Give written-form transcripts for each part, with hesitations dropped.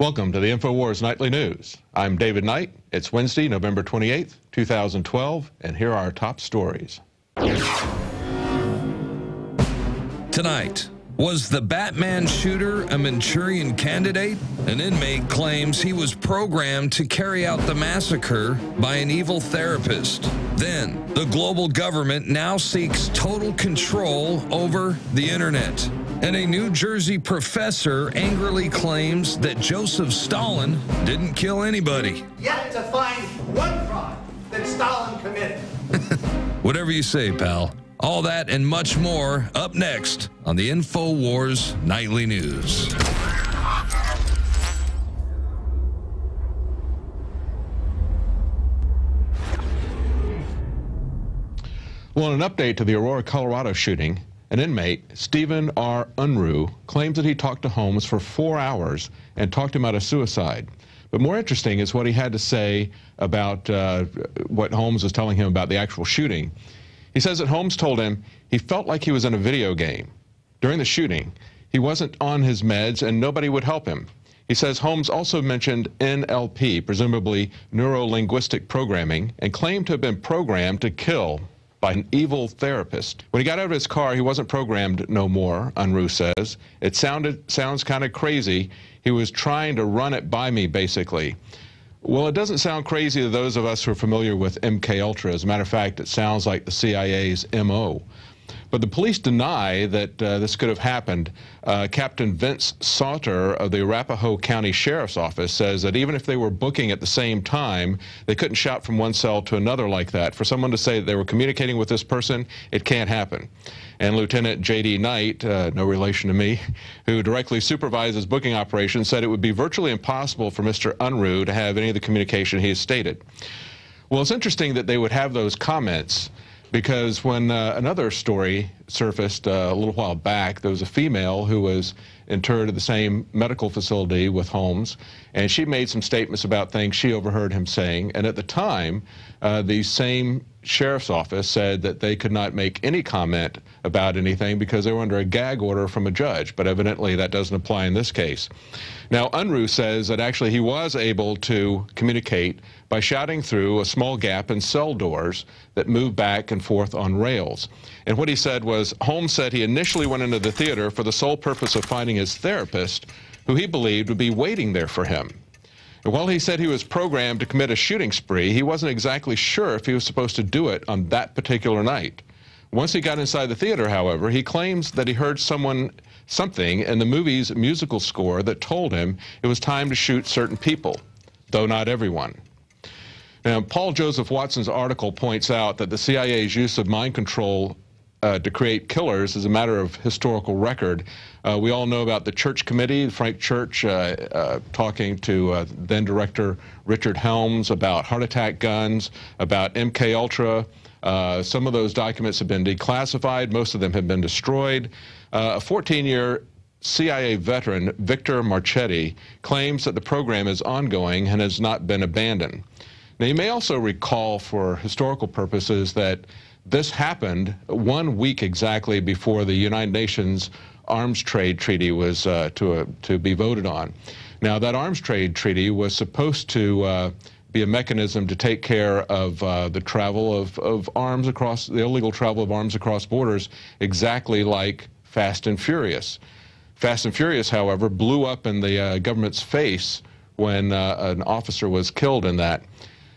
Welcome to the INFOWARS Nightly News. I'm David Knight. It's Wednesday, November 28th, 2012, and here are our top stories. Tonight, was the Batman shooter a Manchurian candidate? An inmate claims he was programmed to carry out the massacre by an evil therapist. Then, the global government now seeks total control over the internet. And a New Jersey professor angrily claims that Joseph Stalin didn't kill anybody. Yet to find one crime that Stalin committed. Whatever you say, pal. All that and much more up next on the INFOWARS Nightly News. Well, in an update to the Aurora, Colorado shooting, an inmate, Stephen R. Unruh, claims that he talked to Holmes for 4 hours and talked him out of suicide. But more interesting is what he had to say about what Holmes was telling him about the actual shooting. He says that Holmes told him he felt like he was in a video game. During the shooting, he wasn't on his meds and nobody would help him. He says Holmes also mentioned NLP, presumably neuro-linguistic programming, and claimed to have been programmed to kill by an evil therapist. When he got out of his car, he wasn't programmed no more, Unruh says. It sounds kind of crazy. He was trying to run it by me, basically. Well, it doesn't sound crazy to those of us who are familiar with MKUltra. As a matter of fact, it sounds like the CIA's MO. But the police deny that this could have happened. Captain Vince Sauter of the Arapahoe County Sheriff's Office says that even if they were booking at the same time, they couldn't shout from one cell to another like that. For someone to say that they were communicating with this person, it can't happen. And Lieutenant J.D. Knight, no relation to me, who directly supervises booking operations, said it would be virtually impossible for Mr. Unruh to have any of the communication he has stated. Well, it's interesting that they would have those comments, because when another story surfaced a little while back, there was a female who was interred at the same medical facility with Holmes, and she made some statements about things she overheard him saying. And at the time, the same sheriff's office said that they could not make any comment about anything because they were under a gag order from a judge, but evidently that doesn't apply in this case. Now, Unruh says that actually he was able to communicate by shouting through a small gap in cell doors that moved back and forth on rails. And what he said was, Holmes said he initially went into the theater for the sole purpose of finding his therapist, who he believed would be waiting there for him. And while he said he was programmed to commit a shooting spree, he wasn't exactly sure if he was supposed to do it on that particular night. Once he got inside the theater, however, he claims that he heard something in the movie's musical score that told him it was time to shoot certain people, though not everyone. Now, Paul Joseph Watson's article points out that the CIA's use of mind control to create killers is a matter of historical record. We all know about the Church Committee, Frank Church talking to then-director Richard Helms about heart attack guns, about MKUltra. Some of those documents have been declassified. Most of them have been destroyed. A 14-year CIA veteran, Victor Marchetti, claims that the program is ongoing and has not been abandoned. Now, you may also recall, for historical purposes, that this happened 1 week exactly before the United Nations Arms Trade Treaty was to be voted on. Now, that Arms Trade Treaty was supposed to be a mechanism to take care of the travel of arms across, the illegal travel of arms across borders, exactly like Fast and Furious. Fast and Furious, however, blew up in the government's face when an officer was killed in that.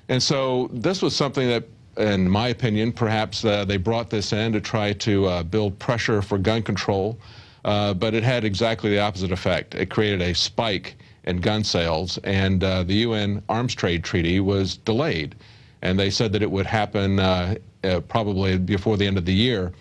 And so this was something that, in my opinion, perhaps they brought this in to try to build pressure for gun control, but it had exactly the opposite effect. It created a spike in gun sales, and the UN Arms Trade Treaty was delayed. And they said that it would happen probably before the end of the year.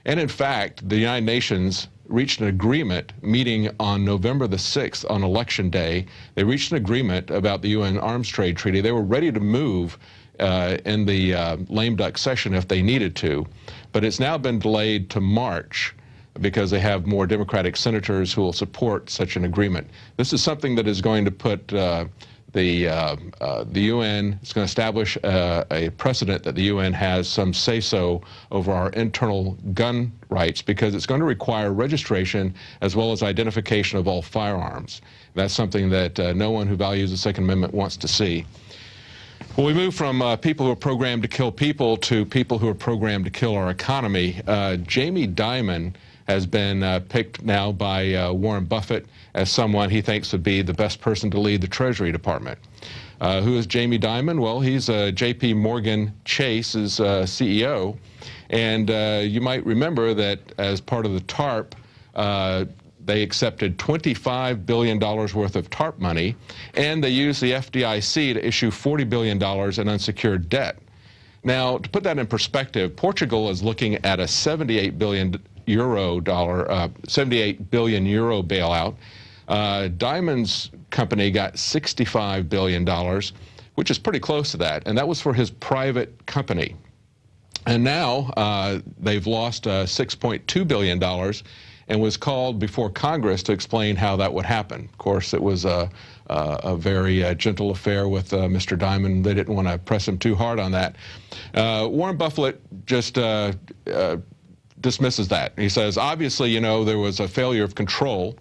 And in fact, the United Nations reached an agreement meeting on November the 6th on Election Day. They reached an agreement about the UN Arms Trade Treaty. They were ready to move in the lame duck session if they needed to, but it's now been delayed to March because they have more Democratic senators who will support such an agreement. This is something that is going to put the UN is going to establish a precedent that the UN has some say-so over our internal gun rights, because it's going to require registration as well as identification of all firearms. That's something that no one who values the Second Amendment wants to see. Well, we move from people who are programmed to kill people to people who are programmed to kill our economy. Jamie Dimon has been picked now by Warren Buffett as someone he thinks would be the best person to lead the Treasury Department. Who is Jamie Dimon? Well, he's J.P. Morgan Chase's CEO. And you might remember that as part of the TARP, they accepted $25 billion worth of TARP money, and they used the FDIC to issue $40 billion in unsecured debt. Now, to put that in perspective, Portugal is looking at a 78 billion euro bailout. Dimon's company got $65 billion, which is pretty close to that, and that was for his private company. And now they've lost $6.2 billion and was called before Congress to explain how that would happen. Of course, it was a very gentle affair with Mr. Dimon. They didn't want to press him too hard on that. Warren Buffett just dismisses that. He says, obviously, you know, there was a failure of control.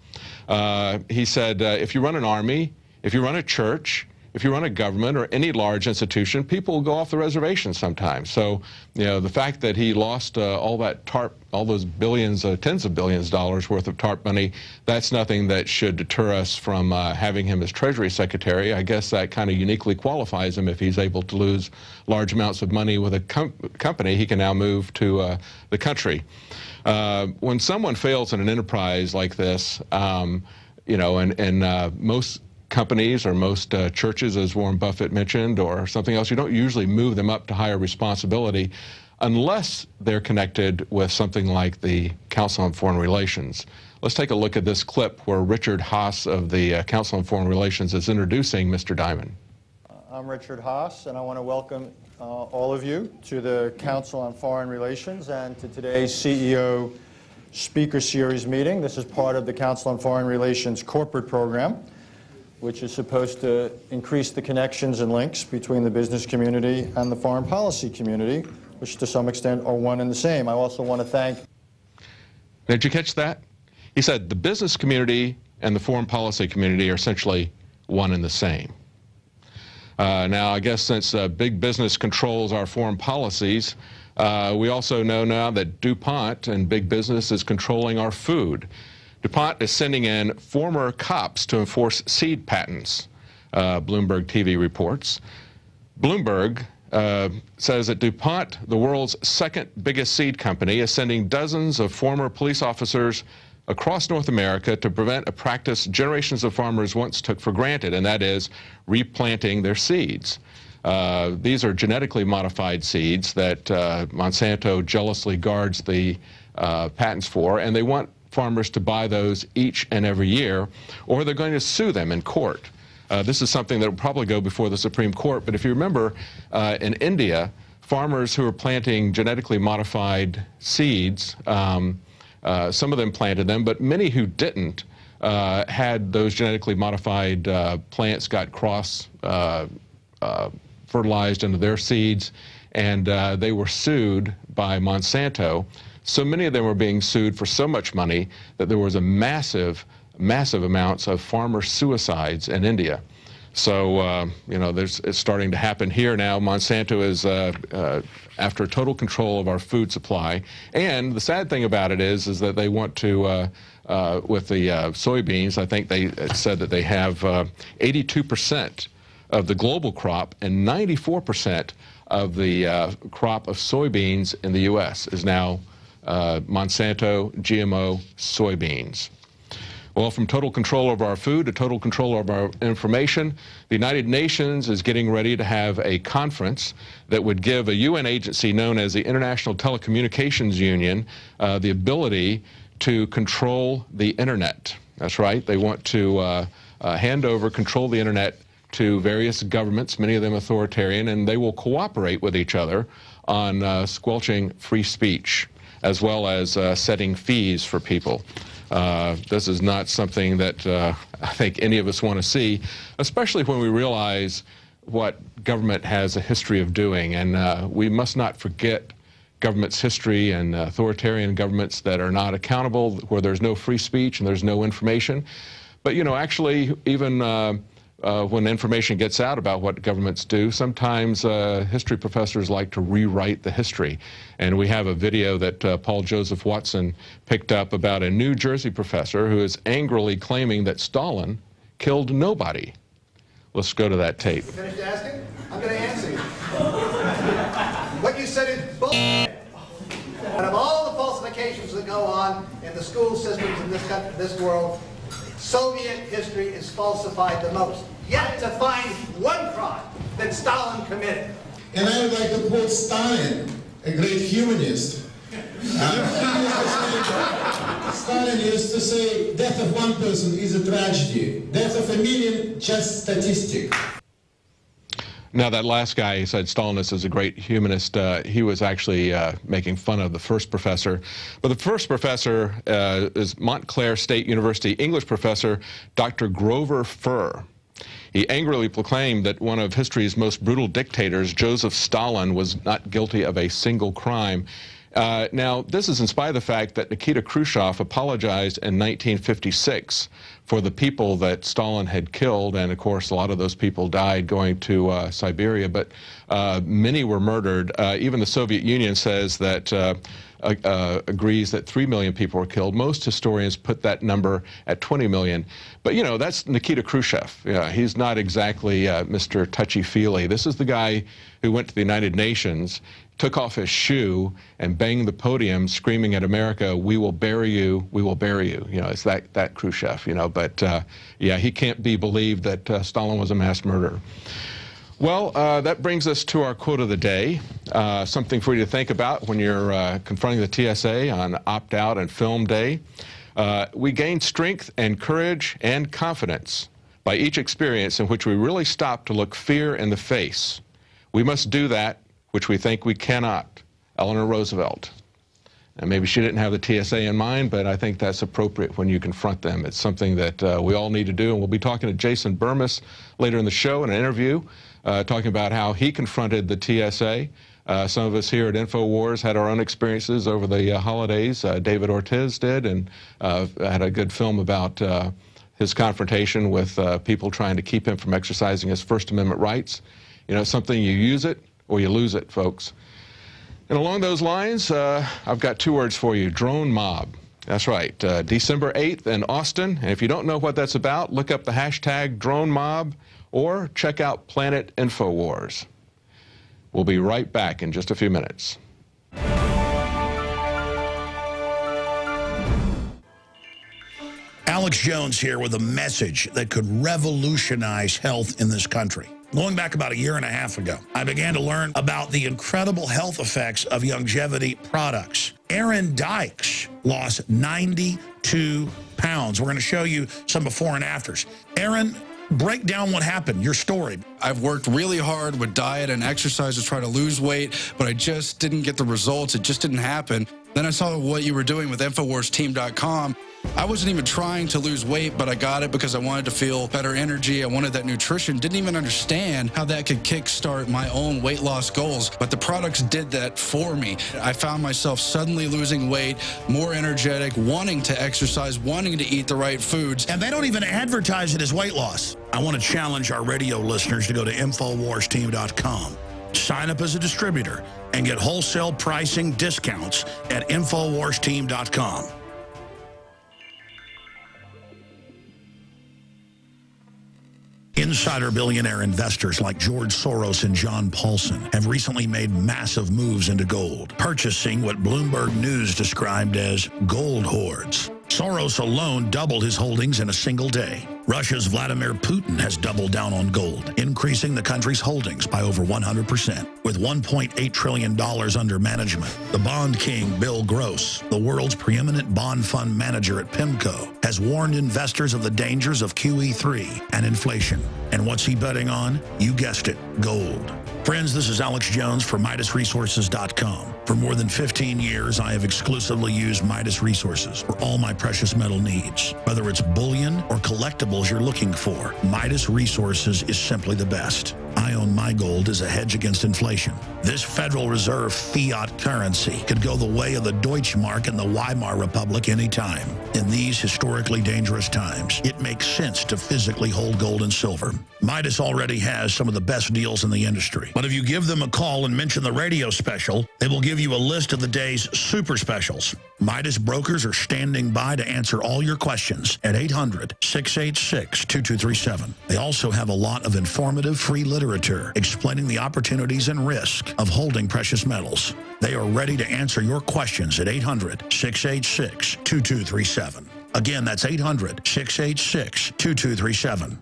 He said, if you run an army, if you run a church, if you run a government or any large institution, people will go off the reservation sometimes. So, you know, the fact that he lost all that TARP, all those billions, tens of billions of dollars worth of TARP money, that's nothing that should deter us from having him as Treasury Secretary. I guess that kind of uniquely qualifies him. If he's able to lose large amounts of money with a company, he can now move to the country. When someone fails in an enterprise like this, you know, and most companies or most churches, as Warren Buffett mentioned, or something else, you don't usually move them up to higher responsibility unless they're connected with something like the Council on Foreign Relations. Let's take a look at this clip where Richard Haas of the Council on Foreign Relations is introducing Mr. Dimon. I'm Richard Haas, and I want to welcome all of you to the Council on Foreign Relations and to today's CEO Speaker Series meeting. This is part of the Council on Foreign Relations corporate program, which is supposed to increase the connections and links between the business community and the foreign policy community, which to some extent are one and the same. I also want to thank... Did you catch that? He said the business community and the foreign policy community are essentially one and the same. Now, I guess since big business controls our foreign policies, we also know now that DuPont and big business is controlling our food. DuPont is sending in former cops to enforce seed patents, Bloomberg TV reports. Bloomberg says that DuPont, the world's second biggest seed company, is sending dozens of former police officers across North America to prevent a practice generations of farmers once took for granted, and that is replanting their seeds. These are genetically modified seeds that Monsanto jealously guards the patents for, and they want farmers to buy those each and every year, or they're going to sue them in court. This is something that will probably go before the Supreme Court, but if you remember, in India, farmers who are planting genetically modified seeds, some of them planted them, but many who didn't had those genetically modified plants got fertilized into their seeds, and they were sued by Monsanto. So many of them were being sued for so much money that there was a massive amounts of farmer suicides in India. So, you know, it's starting to happen here now. Monsanto is after total control of our food supply. And the sad thing about it is that they want to, with the soybeans, I think they said that they have 82% of the global crop and 94% of the crop of soybeans in the U.S. is now Monsanto GMO soybeans. Well, from total control of our food to total control of our information, the United Nations is getting ready to have a conference that would give a UN agency known as the International Telecommunications Union the ability to control the Internet. That's right. They want to control the Internet to various governments, many of them authoritarian, and they will cooperate with each other on squelching free speech, as well as setting fees for people. This is not something that I think any of us want to see, especially when we realize what government has a history of doing. And we must not forget government's history and authoritarian governments that are not accountable, where there's no free speech and there's no information. But, you know, actually, even when information gets out about what governments do, sometimes history professors like to rewrite the history. And we have a video that Paul Joseph Watson picked up about a New Jersey professor who is angrily claiming that Stalin killed nobody. Let's go to that tape. You finished asking? I'm going to answer you. What you said is bullshit. Out of all the falsifications that go on in the school systems in this country, this world, Soviet history is falsified the most. Yet to find one crime that Stalin committed. And I would like to quote Stalin, a great humanist. Stalin used to say, death of one person is a tragedy. Death of a million, just statistic. Now, that last guy, he said Stalinist is a great humanist. He was actually making fun of the first professor. But the first professor is Montclair State University English professor Dr. Grover Furr. He angrily proclaimed that one of history's most brutal dictators, Joseph Stalin, was not guilty of a single crime. Now, this is in spite of the fact that Nikita Khrushchev apologized in 1956 for the people that Stalin had killed, and of course a lot of those people died going to Siberia, but many were murdered. Even the Soviet Union says that agrees that 3 million people were killed. Most historians put that number at 20 million. But, you know, that's Nikita Khrushchev. He's not exactly Mr. Touchy-feely. This is the guy who went to the United Nations, took off his shoe and banged the podium screaming at America, "We will bury you, we will bury you." You know, it's that Khrushchev, you know. But, yeah, he can't be believed that Stalin was a mass murderer. Well, that brings us to our quote of the day, something for you to think about when you're confronting the TSA on opt-out and film day. We gain strength and courage and confidence by each experience in which we really stop to look fear in the face. We must do that which we think we cannot. Eleanor Roosevelt. And maybe she didn't have the TSA in mind, but I think that's appropriate when you confront them. It's something that we all need to do. And we'll be talking to Jason Burmis later in the show in an interview, talking about how he confronted the TSA. Some of us here at INFOWARS had our own experiences over the holidays. David Ortiz did, and had a good film about his confrontation with people trying to keep him from exercising his First Amendment rights. You know, something, you use it or you lose it, folks. And along those lines, I've got two words for you: drone mob. That's right, December 8th in Austin. And if you don't know what that's about, look up the hashtag drone mob or check out Planet InfoWars. We'll be right back in just a few minutes. Alex Jones here with a message that could revolutionize health in this country. Going back about 1.5 years ago, I began to learn about the incredible health effects of longevity products. Aaron Dykes lost 92 pounds. We're going to show you some before and afters. Aaron, break down what happened, your story. I've worked really hard with diet and exercise to try to lose weight, but I just didn't get the results. It just didn't happen. Then I saw what you were doing with InfoWarsTeam.com. I wasn't even trying to lose weight, but I got it because I wanted to feel better energy. I wanted that nutrition. Didn't even understand how that could kickstart my own weight loss goals, but the products did that for me. I found myself suddenly losing weight, more energetic, wanting to exercise, wanting to eat the right foods. And they don't even advertise it as weight loss. I want to challenge our radio listeners to go to InfoWarsTeam.com. Sign up as a distributor and get wholesale pricing discounts at InfoWarsTeam.com. Insider billionaire investors like George Soros and John Paulson have recently made massive moves into gold, purchasing what Bloomberg News described as gold hoards. Soros alone doubled his holdings in a single day. Russia's Vladimir Putin has doubled down on gold, increasing the country's holdings by over 100%. With $1.8 trillion under management, the bond king Bill Gross, the world's preeminent bond fund manager at PIMCO, has warned investors of the dangers of QE3 and inflation. And what's he betting on? You guessed it, gold. Friends, this is Alex Jones for MidasResources.com. For more than 15 years, I have exclusively used Midas Resources for all my precious metal needs. Whether it's bullion or collectibles you're looking for, Midas Resources is simply the best. I own my gold as a hedge against inflation. This Federal Reserve fiat currency could go the way of the Deutschmark and the Weimar Republic anytime. In these historically dangerous times, it makes sense to physically hold gold and silver. Midas already has some of the best deals in the industry. But if you give them a call and mention the radio special, they will give you a list of the day's super specials. Midas brokers are standing by to answer all your questions at 800-686-2237. They also have a lot of informative free literature explaining the opportunities and risk of holding precious metals. They are ready to answer your questions at 800-686-2237. Again, that's 800-686-2237.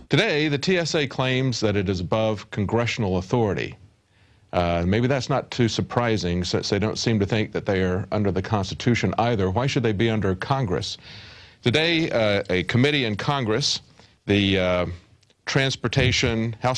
Today, the TSA claims that it is above congressional authority. Maybe that's not too surprising, since they don't seem to think that they are under the Constitution either. Why should they be under Congress? Today, a committee in Congress, the House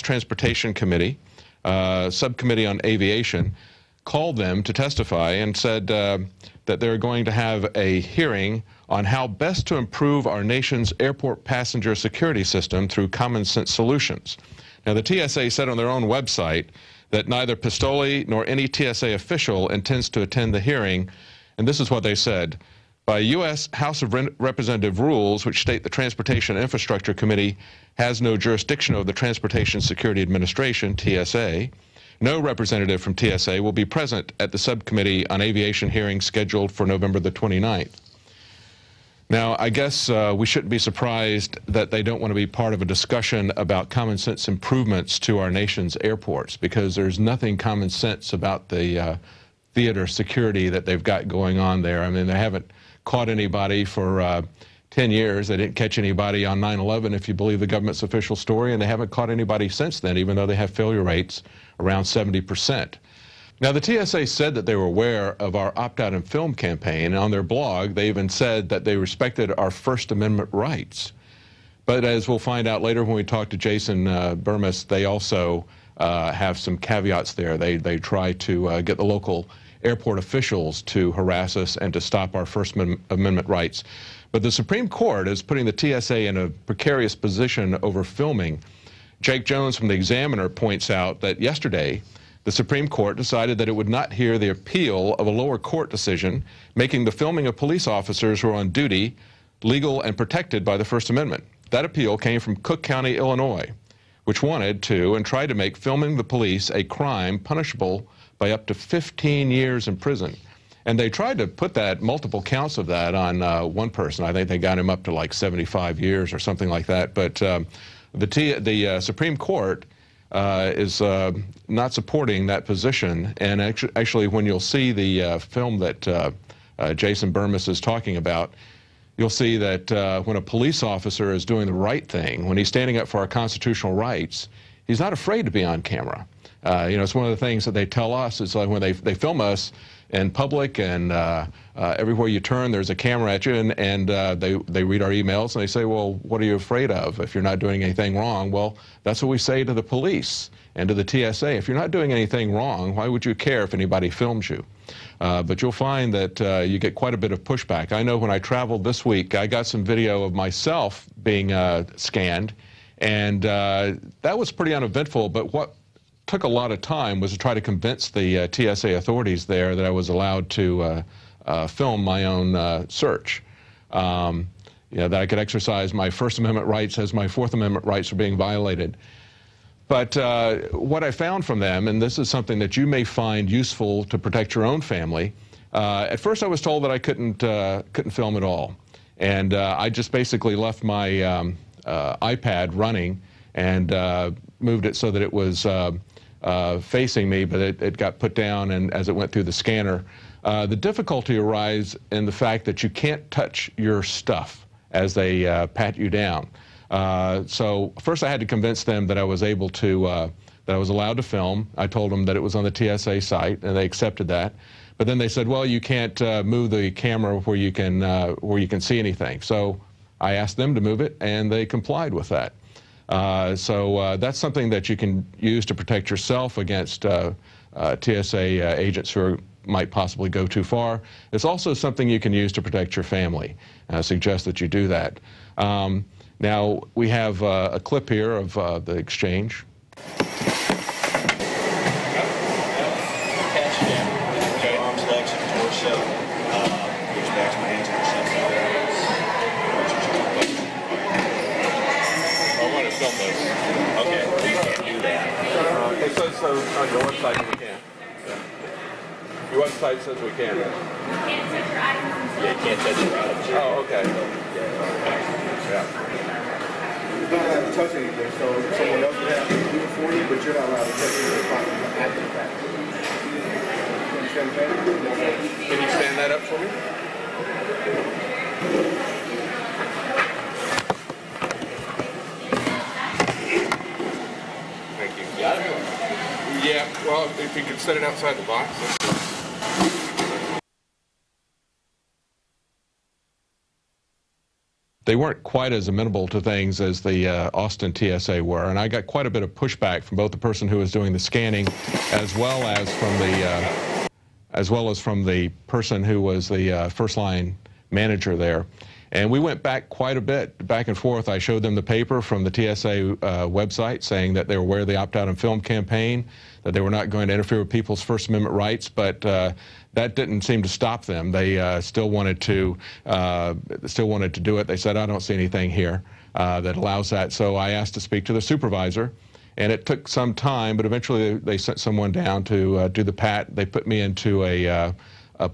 Transportation Committee, Subcommittee on Aviation, called them to testify and said that they're going to have a hearing on how best to improve our nation's airport passenger security system through common sense solutions. Now, the TSA said on their own website that neither Pistole nor any TSA official intends to attend the hearing, and this is what they said. By U.S. House of Representative rules, which state the Transportation Infrastructure Committee has no jurisdiction over the Transportation Security Administration, TSA, no representative from TSA will be present at the Subcommittee on Aviation hearing scheduled for November the 29th. Now, I guess we shouldn't be surprised that they don't want to be part of a discussion about common sense improvements to our nation's airports, because there's nothing common sense about the theater security that they've got going on there. I mean, they haven't caught anybody for 10 years. They didn't catch anybody on 9/11, if you believe the government's official story, and they haven't caught anybody since then, even though they have failure rates around 70%. Now, the TSA said that they were aware of our opt-out and film campaign, and on their blog, they even said that they respected our First Amendment rights. But as we'll find out later when we talk to Jason Burmis, they also have some caveats there. They try to get the local airport officials to harass us and to stop our First Amendment rights. But the Supreme Court is putting the TSA in a precarious position over filming. Jake Jones from the Examiner points out that yesterday, the Supreme Court decided that it would not hear the appeal of a lower court decision making the filming of police officers who are on duty legal and protected by the First Amendment. That appeal came from Cook County, Illinois, which wanted to and tried to make filming the police a crime punishable by up to 15 years in prison. And they tried to put that, multiple counts of that, on one person. I think they got him up to like 75 years or something like that. But the Supreme Court is not supporting that position. And actually, when you'll see the film that Jason Burmis is talking about, you'll see that when a police officer is doing the right thing, when he's standing up for our constitutional rights, he's not afraid to be on camera. You know, it's one of the things that they tell us. It's like when they film us in public, and everywhere you turn, there's a camera at you, and they read our emails, and they say, well, what are you afraid of if you're not doing anything wrong? Well, that's what we say to the police and to the TSA. If you're not doing anything wrong, why would you care if anybody films you? But you'll find that you get quite a bit of pushback. I know when I traveled this week, I got some video of myself being scanned, and that was pretty uneventful. But what took a lot of time was to try to convince the TSA authorities there that I was allowed to film my own search. You know, that I could exercise my First Amendment rights as my Fourth Amendment rights were being violated. But what I found from them, and this is something that you may find useful to protect your own family, at first I was told that I couldn't film at all. And I just basically left my iPad running and moved it so that it was facing me, but it got put down, and as it went through the scanner. The difficulty arises in the fact that you can't touch your stuff as they pat you down. So first I had to convince them that I was able to, that I was allowed to film. I told them that it was on the TSA site, and they accepted that. But then they said, well, you can't move the camera where you can see anything. So I asked them to move it, and they complied with that. So that's something that you can use to protect yourself against TSA agents who might possibly go too far. It's also something you can use to protect your family. I suggest that you do that. Now, we have a clip here of the exchange. So on your website we can. Your website says we can. You can't touch your items. Yeah, you can't touch your items. Oh, okay. Yeah. You don't have to touch anything, so someone else would have to do it for you, but you're not allowed to touch anything after the fact. You understand what I'm saying? Can you stand that up for me? Thank you. Yeah, well, if you could set it outside the box. They weren't quite as amenable to things as the Austin TSA were, and I got quite a bit of pushback from both the person who was doing the scanning, as well as from the person who was the first line manager there. And we went back quite a bit, back and forth. I showed them the paper from the TSA website saying that they were aware of the opt-out and film campaign, that they were not going to interfere with people's First Amendment rights, but that didn't seem to stop them. They still wanted to do it. They said, I don't see anything here that allows that. So I asked to speak to the supervisor, and it took some time, but eventually they sent someone down to do the pat. They put me into a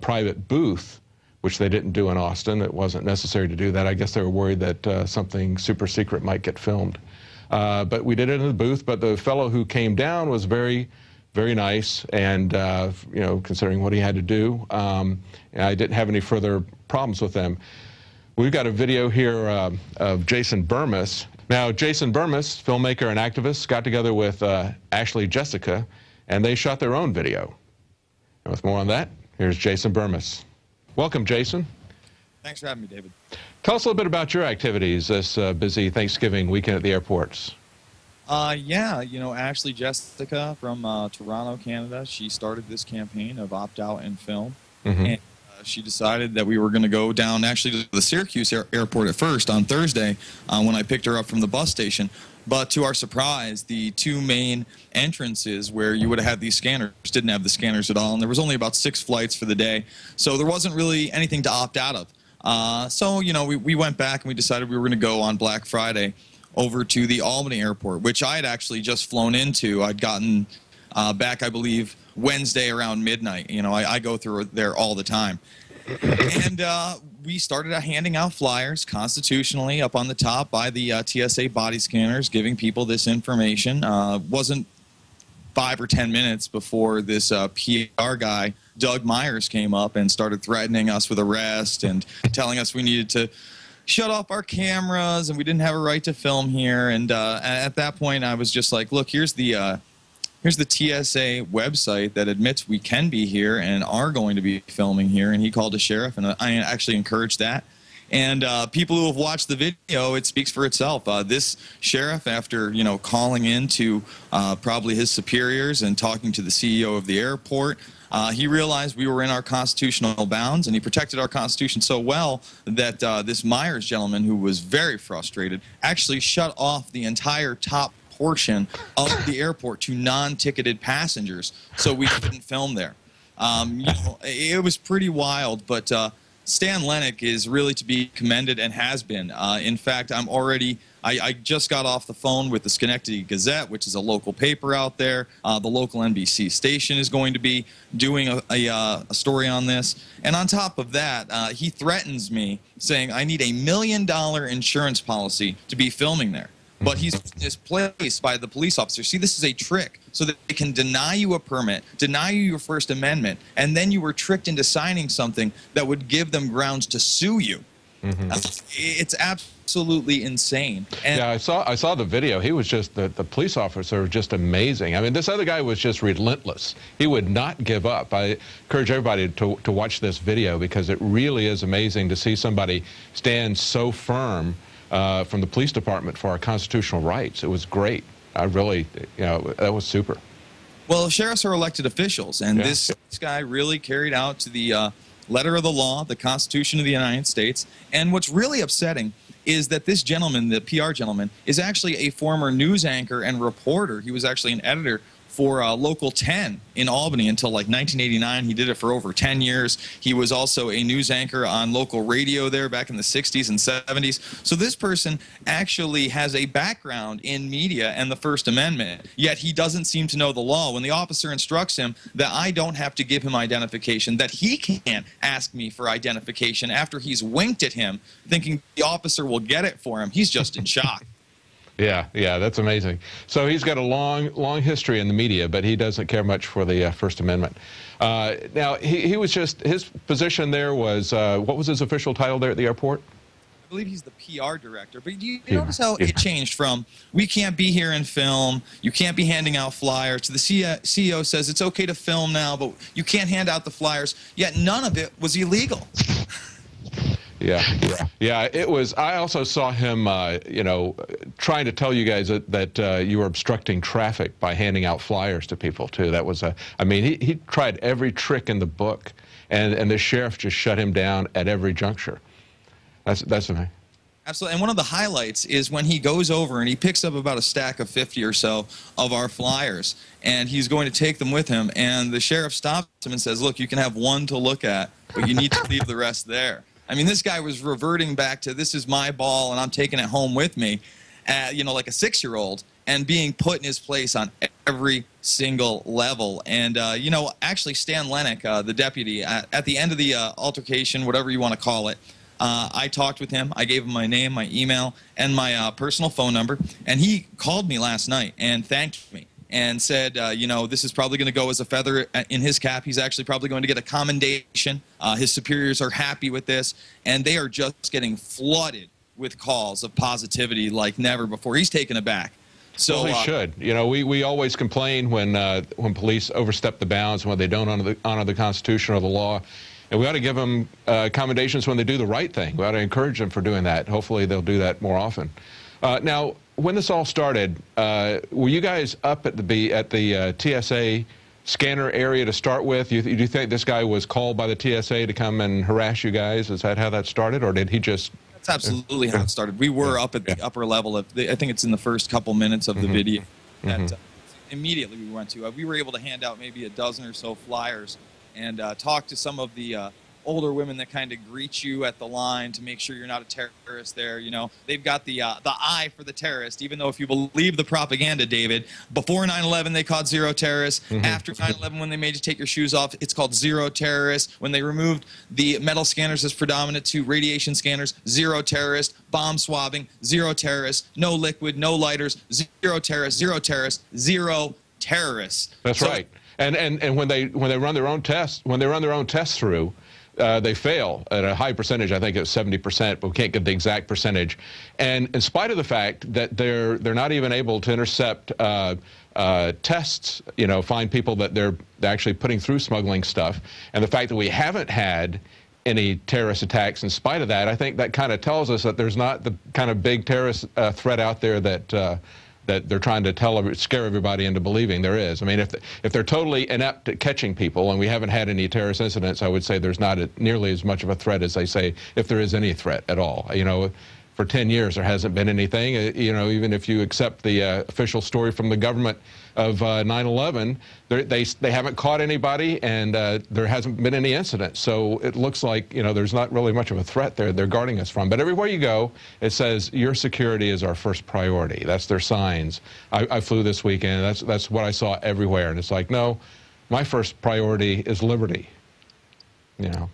private booth, which they didn't do in Austin. It wasn't necessary to do that. I guess they were worried that something super secret might get filmed. But we did it in the booth, but the fellow who came down was very, very nice, and you know, considering what he had to do, I didn't have any further problems with them. We've got a video here of Jason Burmis. Now, Jason Burmis, filmmaker and activist, got together with Ashley Jessica, and they shot their own video. And with more on that, here's Jason Burmis. Welcome, Jason. Thanks for having me, David. Tell us a little bit about your activities this busy Thanksgiving weekend at the airports. Yeah, you know, Ashley Jessica from Toronto, Canada, she started this campaign of opt-out and film. Mm-hmm. And she decided that we were going to go down actually to the Syracuse airport at first on Thursday when I picked her up from the bus station. But to our surprise, the two main entrances where you would have had these scanners didn't have the scanners at all, and there was only about 6 flights for the day, so there wasn't really anything to opt out of. So, you know, we went back and we decided we were going to go on Black Friday over to the Albany airport, which I had actually just flown into. I'd gotten back, I believe, Wednesday around midnight. You know, I go through there all the time. And we started handing out flyers constitutionally up on the top by the TSA body scanners, giving people this information. Wasn't 5 or 10 minutes before this PR guy, Doug Myers, came up and started threatening us with arrest and telling us we needed to shut off our cameras and we didn't have a right to film here. And at that point, I was just like, look, here's the TSA website that admits we can be here and are going to be filming here. And he called a sheriff, and I actually encouraged that. And people who have watched the video, it speaks for itself. This sheriff, after, you know, calling in to probably his superiors and talking to the CEO of the airport, he realized we were in our constitutional bounds, and he protected our Constitution so well that this Myers gentleman, who was very frustrated, actually shut off the entire top portion of the airport to non-ticketed passengers, so we couldn't film there. You know, it was pretty wild, but Stan Lennick is really to be commended and has been. In fact, I just got off the phone with the Schenectady Gazette, which is a local paper out there. The local NBC station is going to be doing a story on this. And on top of that, he threatens me, saying I need $1 million insurance policy to be filming there. But he's displaced by the police officer. See, this is a trick so that they can deny you a permit, deny you your First Amendment, and then you were tricked into signing something that would give them grounds to sue you. It's absolutely insane. And yeah, I saw the video. He was just, the police officer was just amazing. I mean, this other guy was just relentless. He would not give up. I encourage everybody to watch this video because it really is amazing to see somebody stand so firm from the police department for our constitutional rights. It was great. I really, you know, that was super. Well, sheriffs are elected officials, and this guy really carried out to the letter of the law, the Constitution of the United States. And what's really upsetting is that this gentleman, the PR gentleman, is actually a former news anchor and reporter. He was actually an editor for Local 10 in Albany until like 1989. He did it for over 10 years. He was also a news anchor on local radio there back in the 60s and 70s. So this person actually has a background in media and the First Amendment, yet he doesn't seem to know the law. When the officer instructs him that I don't have to give him identification, that he can't ask me for identification after he's winked at him, thinking the officer will get it for him, he's just in shock. Yeah, that's amazing. So he's got a long history in the media, but he doesn't care much for the First Amendment. Now, he was just, his position there was, what was his official title there at the airport? I believe he's the PR director. But do you notice how it changed from, we can't be here and film, you can't be handing out flyers, to the CEO says it's okay to film now, but you can't hand out the flyers, yet none of it was illegal. Yeah, it was. I also saw him, you know, trying to tell you guys that you were obstructing traffic by handing out flyers to people, too. That was I mean, he tried every trick in the book, and the sheriff just shut him down at every juncture. That's amazing. Absolutely. And one of the highlights is when he goes over and he picks up about a stack of 50 or so of our flyers, and he's going to take them with him, and the sheriff stops him and says, look, you can have one to look at, but you need to leave the rest there. I mean, this guy was reverting back to, this is my ball and I'm taking it home with me, you know, like a 6-year-old, and being put in his place on every single level. And, you know, actually Stan Lennox, the deputy, at the end of the altercation, whatever you want to call it, I talked with him. I gave him my name, my email, and my personal phone number. And he called me last night and thanked me and said, you know, this is probably going to go as a feather in his cap. He's actually probably going to get a commendation. His superiors are happy with this, and they are just getting flooded with calls of positivity like never before. He's taken aback. So well, he should. You know, we always complain when police overstep the bounds and when they don't honor the Constitution or the law. And we ought to give them commendations when they do the right thing. We ought to encourage them for doing that. Hopefully they'll do that more often. Now, when this all started, were you guys up at the TSA scanner area to start with? Do you think this guy was called by the TSA to come and harass you guys? Is that how that started, or did he just... That's absolutely how it started. We were up at the upper level of, I think it's in the first couple minutes of the video that immediately we went to. We were able to hand out maybe a dozen or so flyers and talk to some of the older women that kind of greet you at the line to make sure you're not a terrorist there. You know, they've got the eye for the terrorist, even though if you believe the propaganda, David, before 9/11 they called zero terrorists. After 9/11, when they made you take your shoes off, it's called zero terrorists. When they removed the metal scanners as predominant to radiation scanners, zero terrorists. Bomb swabbing, zero terrorists. No liquid, no lighters, zero terrorists, zero terrorists, zero terrorists. That's right. And when they run their own tests, through, they fail at a high percentage. I think it's 70%, but we can't get the exact percentage. And in spite of the fact that they're not even able to intercept tests, you know, find people that they're actually putting through smuggling stuff, and the fact that we haven't had any terrorist attacks in spite of that, I think that kind of tells us that there's not the kind of big terrorist threat out there that they're trying to scare everybody into believing there is. I mean, if they're totally inept at catching people, and we haven't had any terrorist incidents, I would say there's not nearly as much of a threat as they say, if there is any threat at all. You know, for 10 years there hasn't been anything. You know, even if you accept the official story from the government of 9/11, they haven't caught anybody, and there hasn't been any incident. So it looks like, you know, there's not really much of a threat there they're guarding us from. But everywhere you go, it says your security is our first priority. That's their signs. I flew this weekend. That's what I saw everywhere, and it's like, no, my first priority is liberty. You know.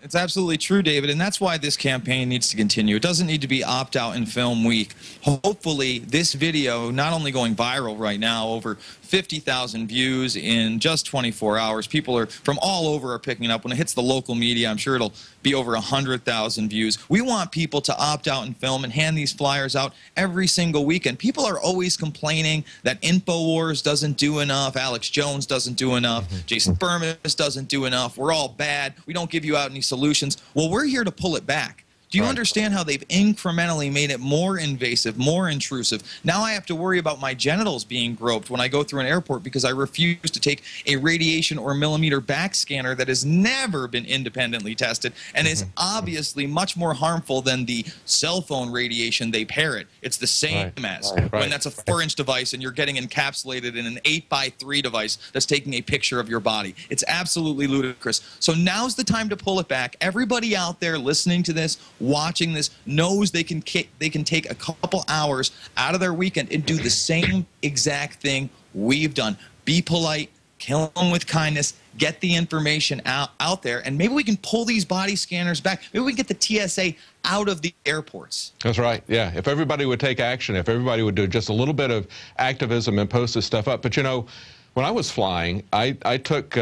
It's absolutely true, David, and that's why this campaign needs to continue. It doesn't need to be opt-out in film week. Hopefully, this video, not only going viral right now, over 50,000 views in just 24 hours. People are from all over are picking it up. When it hits the local media, I'm sure it'll be over 100,000 views. We want people to opt out in film and hand these flyers out every single weekend. People are always complaining that INFOWARS doesn't do enough, Alex Jones doesn't do enough, Jason Bermas doesn't do enough, we're all bad, we don't give you out any solutions. Well, we're here to pull it back. Do you understand how they've incrementally made it more invasive, more intrusive? Now I have to worry about my genitals being groped when I go through an airport because I refuse to take a radiation or millimeter back scanner that has never been independently tested and is obviously much more harmful than the cell phone radiation they parrot. It's the same as when that's a 4-inch device and you're getting encapsulated in an 8x3 device that's taking a picture of your body. It's absolutely ludicrous. So now's the time to pull it back. Everybody out there listening to this, watching this, knows they can take a couple hours out of their weekend and do the same exact thing we've done. Be polite, kill them with kindness, get the information out there, and maybe we can pull these body scanners back. Maybe we can get the TSA out of the airports. That's right, yeah. If everybody would take action, if everybody would do just a little bit of activism and post this stuff up. But you know, when I was flying, I took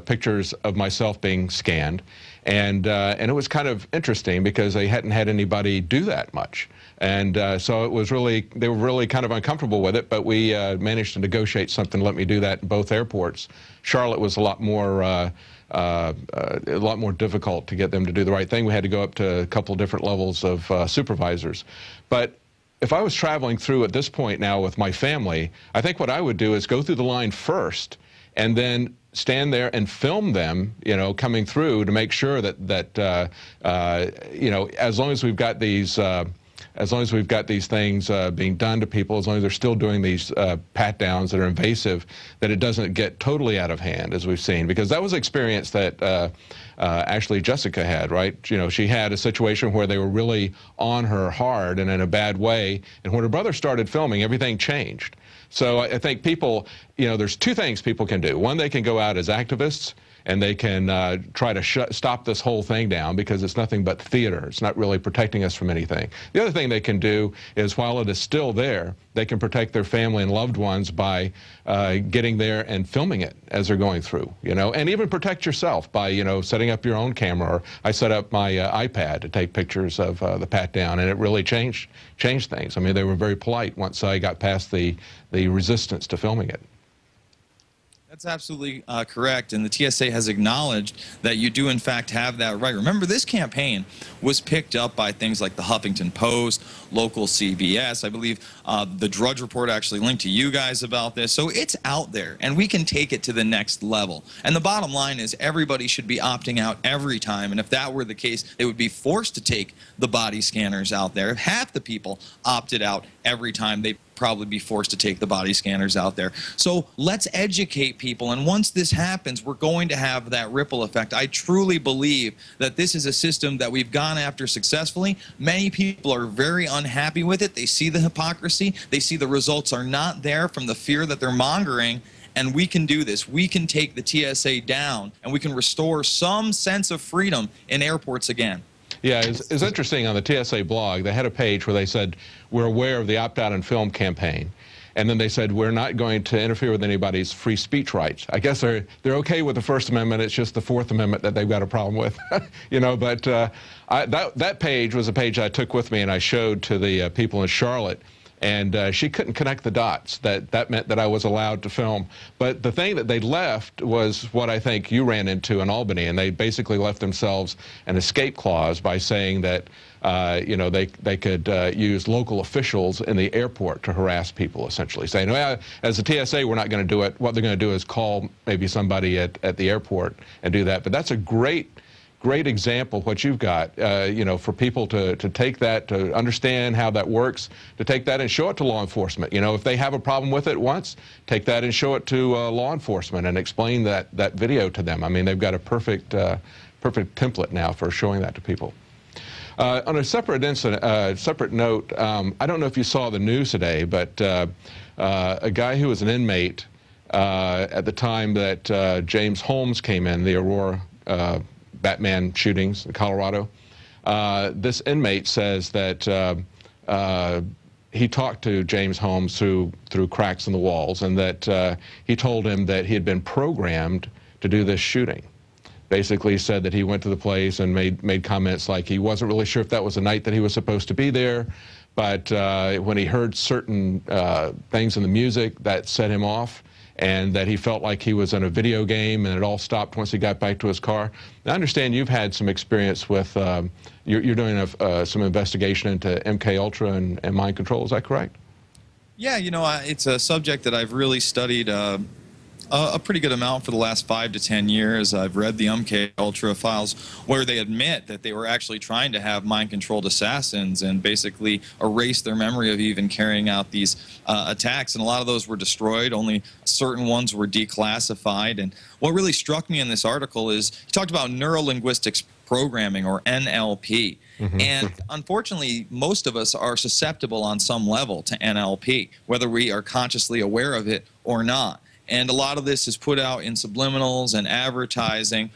pictures of myself being scanned, and it was kind of interesting because they hadn't had anybody do that much. And so it was really, they were really kind of uncomfortable with it, but we managed to negotiate something to let me do that in both airports. Charlotte was a lot more difficult to get them to do the right thing. We had to go up to a couple of different levels of supervisors. But if I was traveling through at this point now with my family, I think what I would do is go through the line first and then stand there and film them, you know, coming through to make sure that you know, as long as we've got these things being done to people, as long as they're still doing these pat downs that are invasive, that it doesn't get totally out of hand, as we've seen. Because that was an experience that actually Jessica had, right? You know, she had a situation where they were really on her hard and in a bad way, and when her brother started filming, everything changed. So I think people, you know, there's two things people can do. One, they can go out as activists, and they can try to stop this whole thing down because it's nothing but theater. It's not really protecting us from anything. The other thing they can do is, while it is still there, they can protect their family and loved ones by getting there and filming it as they're going through, you know, and even protect yourself by, you know, setting up your own camera. Or I set up my iPad to take pictures of the pat down, and it really changed things. I mean, they were very polite once I got past the resistance to filming it. That's absolutely correct, and the TSA has acknowledged that you do in fact have that right. Remember, this campaign was picked up by things like the Huffington Post, local CBS. I believe the Drudge Report actually linked to you guys about this. So it's out there, and we can take it to the next level. And the bottom line is everybody should be opting out every time, and if that were the case, they would be forced to take the body scanners out there. If half the people opted out every time, they'd probably be forced to take the body scanners out there. So let's educate people, and once this happens, we're going to have that ripple effect. I truly believe that this is a system that we've gone after successfully. Many people are very unhappy with it. They see the hypocrisy. They see the results are not there from the fear that they're mongering, and we can do this. We can take the TSA down, and we can restore some sense of freedom in airports again. Yeah, it's interesting. On the TSA blog, they had a page where they said, we're aware of the opt-out and film campaign. And then they said, we're not going to interfere with anybody's free speech rights. I guess they're okay with the First Amendment. It's just the Fourth Amendment that they've got a problem with. You know, but that page was a page I took with me and I showed to the people in Charlotte. And she couldn't connect the dots. That meant that I was allowed to film. But the thing that they left was what I think you ran into in Albany, and they basically left themselves an escape clause by saying that you know, they could use local officials in the airport to harass people, essentially saying, well, as the TSA, we're not going to do it. What they're going to do is call maybe somebody at the airport and do that. But that's a great example of what you've got, you know, for people to take that, to understand how that works, to take that and show it to law enforcement. You know, if they have a problem with it once, take that and show it to law enforcement and explain that video to them. I mean, they've got a perfect template now for showing that to people. On a separate note, I don't know if you saw the news today, but a guy who was an inmate at the time that James Holmes came in, the Aurora Batman shootings in Colorado. This inmate says that he talked to James Holmes through cracks in the walls, and that he told him that he had been programmed to do this shooting. Basically said that he went to the place and made comments like he wasn't really sure if that was the night that he was supposed to be there, but when he heard certain things in the music, that set him off, and that he felt like he was in a video game, and it all stopped once he got back to his car. Now, I understand you've had some experience with, you're doing some investigation into MK Ultra and mind control, is that correct? Yeah, you know, it's a subject that I've really studied a pretty good amount for the last 5 to 10 years. I've read the MK Ultra files where they admit that they were actually trying to have mind-controlled assassins and basically erase their memory of even carrying out these attacks. And a lot of those were destroyed. Only certain ones were declassified. And what really struck me in this article is he talked about neurolinguistics programming, or NLP. And unfortunately, most of us are susceptible on some level to NLP, whether we are consciously aware of it or not. And a lot of this is put out in subliminals and advertising.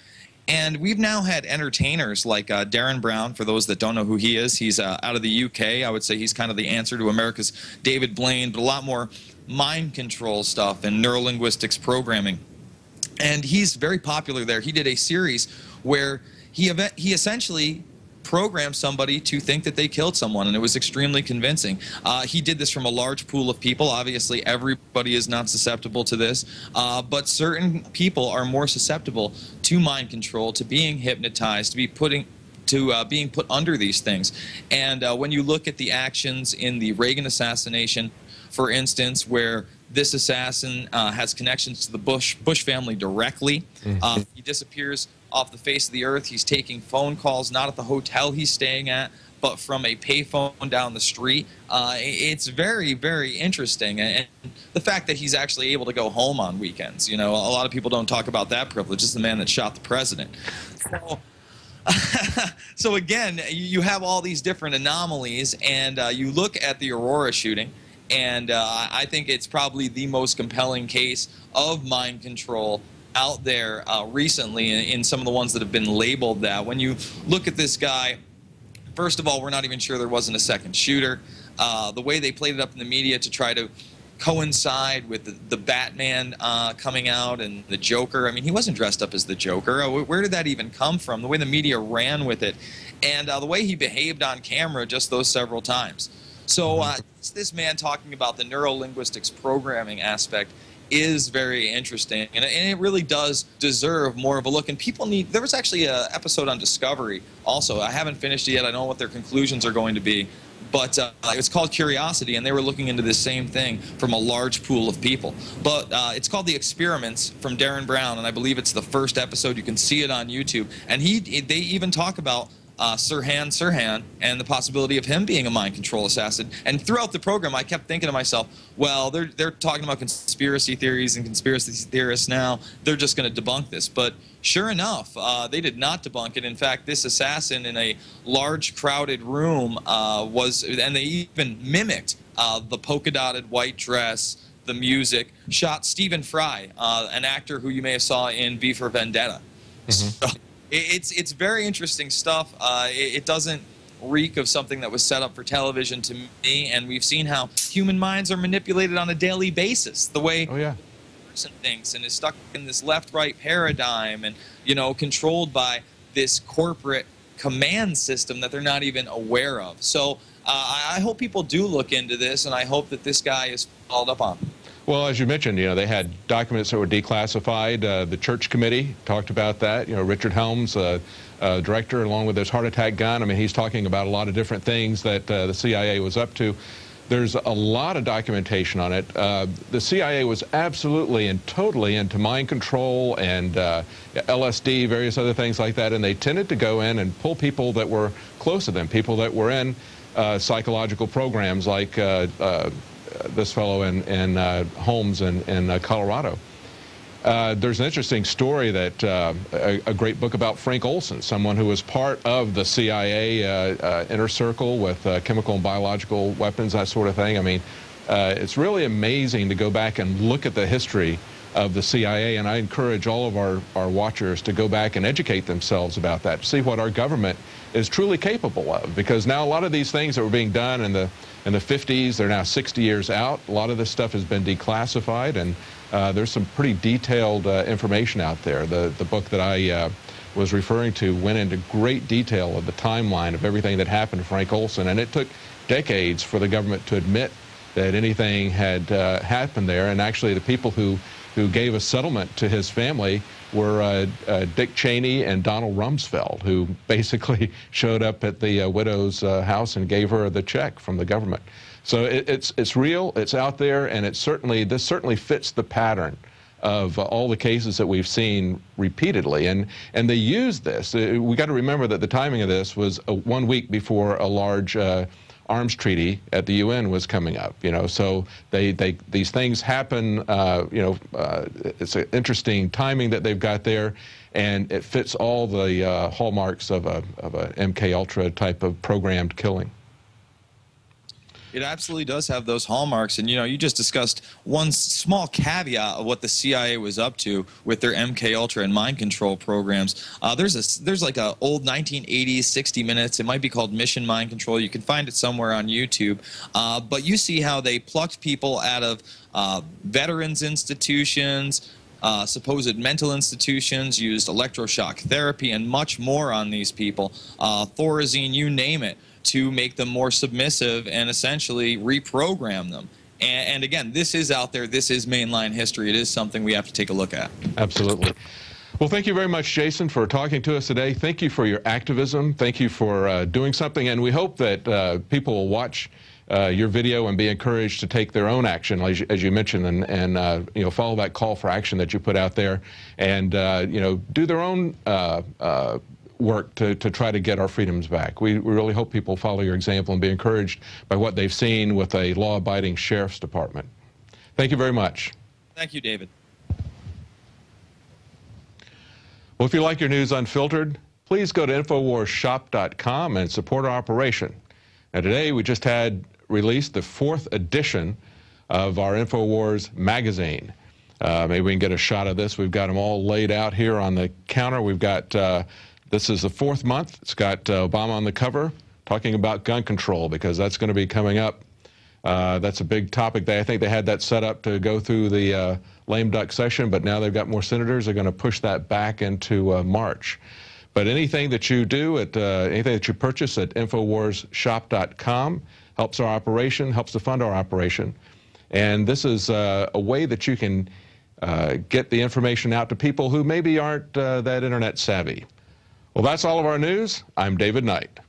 And we've now had entertainers like Darren Brown, for those that don't know who he is. He's out of the UK. I would say he's kind of the answer to America's David Blaine, but a lot more mind control stuff and neurolinguistics programming. And he's very popular there. He did a series where he essentially programmed somebody to think that they killed someone, and it was extremely convincing. He did this from a large pool of people. Obviously, everybody is not susceptible to this, but certain people are more susceptible to mind control, to being hypnotized, to being put under these things. And when you look at the actions in the Reagan assassination, for instance, where this assassin has connections to the Bush family directly. He disappears off the face of the earth. He's taking phone calls, not at the hotel he's staying at, but from a payphone down the street. It's very, very interesting. And the fact that he's actually able to go home on weekends, you know, a lot of people don't talk about that privilege. It's the man that shot the president. So again, you have all these different anomalies, and you look at the Aurora shooting, and I think it's probably the most compelling case of mind control out there recently in some of the ones that have been labeled that. When you look at this guy, first of all, we're not even sure there wasn't a second shooter. The way they played it up in the media to try to coincide with the Batman coming out and the Joker. I mean, he wasn't dressed up as the Joker. Where did that even come from? The way the media ran with it, and the way he behaved on camera just those several times. So this man talking about the neurolinguistics programming aspect is very interesting, and it really does deserve more of a look. And people need, there was actually an episode on Discovery also. I haven't finished it yet. I don't know what their conclusions are going to be, but it's called Curiosity, and they were looking into the same thing from a large pool of people. But it's called The Experiments from Darren Brown, and I believe it's the first episode. You can see it on YouTube, and they even talk about Sirhan and the possibility of him being a mind control assassin. And throughout the program, I kept thinking to myself, well, they're talking about conspiracy theories and conspiracy theorists now. They're just going to debunk this. But sure enough, they did not debunk it. In fact, this assassin in a large, crowded room and they even mimicked the polka-dotted white dress, the music, shot Stephen Fry, an actor who you may have saw in V for Vendetta. So, it's very interesting stuff. It doesn't reek of something that was set up for television to me, and we've seen how human minds are manipulated on a daily basis. The way a person thinks and is stuck in this left-right paradigm, and controlled by this corporate command system that they're not even aware of. So I hope people do look into this, and I hope that this guy is followed up on. Well, as you mentioned, they had documents that were declassified. The church committee talked about that. Richard Helms, director, along with his heart attack gun. I mean, he's talking about a lot of different things that the CIA was up to. There's a lot of documentation on it. The CIA was absolutely and totally into mind control and LSD, various other things like that, and they tended to go in and pull people that were close to them, people that were in psychological programs like this fellow in Holmes in Colorado. There's an interesting story that a great book about Frank Olson, someone who was part of the CIA inner circle with chemical and biological weapons, that sort of thing. I mean, it's really amazing to go back and look at the history of the CIA, and I encourage all of our watchers to go back and educate themselves about that, see what our government is truly capable of, because now a lot of these things that were being done in the 50s, they're now 60 years out. A lot of this stuff has been declassified, and there's some pretty detailed information out there. The book that I was referring to went into great detail of the timeline of everything that happened to Frank Olson, and it took decades for the government to admit that anything had happened there. And actually the people who gave a settlement to his family were Dick Cheney and Donald Rumsfeld, who basically showed up at the widow's house and gave her the check from the government. So it's real, it's out there, and this certainly fits the pattern of all the cases that we've seen repeatedly, and they use this. We got to remember that the timing of this was 1 week before a large arms treaty at the UN was coming up. So these things happen. It's an interesting timing that they've got there, and it fits all the hallmarks of a MK Ultra type of programmed killing. It absolutely does have those hallmarks, and you just discussed one small caveat of what the CIA was up to with their MK Ultra and mind control programs. There's like a old 1980s 60 Minutes. It might be called Mission Mind Control. You can find it somewhere on YouTube. But you see how they plucked people out of veterans institutions, supposed mental institutions, used electroshock therapy and much more on these people, Thorazine, you name it, to make them more submissive and essentially reprogram them. And again, this is out there. This is mainline history. It is something we have to take a look at. Absolutely. Well, thank you very much, Jason, for talking to us today. Thank you for your activism. Thank you for doing something. And we hope that people will watch your video and be encouraged to take their own action, as you mentioned, and follow that call for action that you put out there, and do their own work to try to get our freedoms back. We really hope people follow your example and be encouraged by what they've seen with a law-abiding sheriff's department. Thank you very much. Thank you, David. Well, if you like your news unfiltered, please go to InfoWarsShop.com and support our operation. Now, today we just had released the 4th edition of our InfoWars magazine. Maybe we can get a shot of this. We've got them all laid out here on the counter. We've got, this is the 4th month. It's got Obama on the cover talking about gun control, because that's going to be coming up. That's a big topic. I think they had that set up to go through the lame duck session, but now they've got more senators. They're going to push that back into March. But anything that you do, anything that you purchase at InfoWarsShop.com helps our operation, helps to fund our operation. And this is a way that you can get the information out to people who maybe aren't that internet savvy. Well, that's all of our news. I'm David Knight.